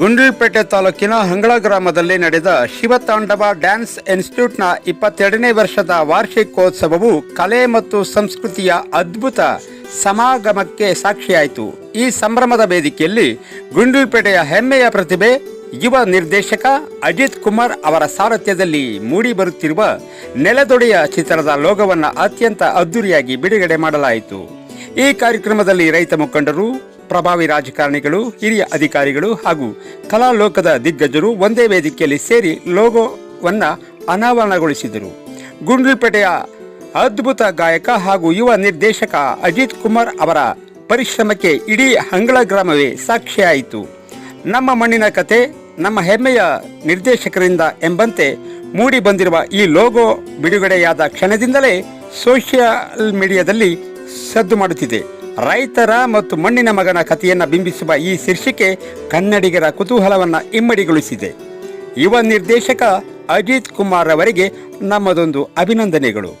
ಗುಂಡ್ಲುಪೇಟೆ ತಾಲೂಕಿನ ಹಂಗಳ ಗ್ರಾಮದಲ್ಲಿ ನಡೆದ ಶಿವತಾಂಡವ ಡ್ಯಾನ್ಸ್ ಇನ್ಸ್ಟಿಟ್ಯೂಟ್ನ 22ನೇ ವರ್ಷದ ವಾರ್ಷಿಕೋತ್ಸವವು ಕಲೆ ಮತ್ತು ಸಂಸ್ಕೃತಿಯ ಅದ್ಭುತ ಸಮಾಗಮಕ್ಕೆ ಸಾಕ್ಷಿಯಾಯಿತು. ಈ ಸಂಭ್ರಮದ ವೇದಿಕೆಯಲ್ಲಿ ಗುಂಡ್ಲುಪೇಟೆಯ ಹೆಮ್ಮೆಯ ಪ್ರತಿಭೆ ಯುವ ನಿರ್ದೇಶಕ ಅಜಿತ್ ಕುಮಾರ್ ಅವರ ಸಾರಥ್ಯದಲ್ಲಿ ಮೂಡಿಬರುತ್ತಿರುವ ನೆಲದೊಡೆಯ ಚಿತ್ರದ ಲೋಗೋವನ್ನು ಅತ್ಯಂತ ಅದ್ದೂರಿಯಾಗಿ ಬಿಡುಗಡೆ ಮಾಡಲಾಯಿತು. ಈ ಕಾರ್ಯಕ್ರಮದಲ್ಲಿ ರೈತ ಮುಖಂಡರು, ಪ್ರಭಾವಿ ರಾಜಕಾರಣಿಗಳು, ಹಿರಿಯ ಅಧಿಕಾರಿಗಳು ಹಾಗೂ ಕಲಾಲೋಕದ ದಿಗ್ಗಜರು ಒಂದೇ ವೇದಿಕೆಯಲ್ಲಿ ಸೇರಿ ಲೋಗೋವನ್ನು ಅನಾವರಣಗೊಳಿಸಿದರು. ಗುಂಡ್ಲುಪೇಟೆಯ ಅದ್ಭುತ ಗಾಯಕ ಹಾಗೂ ಯುವ ನಿರ್ದೇಶಕ ಅಜಿತ್ ಕುಮಾರ್ ಅವರ ಪರಿಶ್ರಮಕ್ಕೆ ಇಡೀ ಹಂಗಳ ಗ್ರಾಮವೇ ಸಾಕ್ಷಿಯಾಯಿತು. ನಮ್ಮ ಮಣ್ಣಿನ ಕತೆ ನಮ್ಮ ಹೆಮ್ಮೆಯ ನಿರ್ದೇಶಕರಿಂದ ಎಂಬಂತೆ ಮೂಡಿ ಬಂದಿರುವ ಈ ಲೋಗೋ ಬಿಡುಗಡೆಯಾದ ಕ್ಷಣದಿಂದಲೇ ಸೋಷಿಯಲ್ ಮೀಡಿಯಾದಲ್ಲಿ ಸದ್ದು ಮಾಡುತ್ತಿದೆ. ರೈತರ ಮತ್ತು ಮಣ್ಣಿನ ಮಗನ ಕಥೆಯನ್ನು ಬಿಂಬಿಸುವ ಈ ಶೀರ್ಷಿಕೆ ಕನ್ನಡಿಗರ ಕುತೂಹಲವನ್ನು ಇಮ್ಮಡಿಗೊಳಿಸಿದೆ. ಯುವ ನಿರ್ದೇಶಕ ಅಜಿತ್ ಕುಮಾರ್ ಅವರಿಗೆ ನಮ್ಮದೊಂದು ಅಭಿನಂದನೆಗಳು.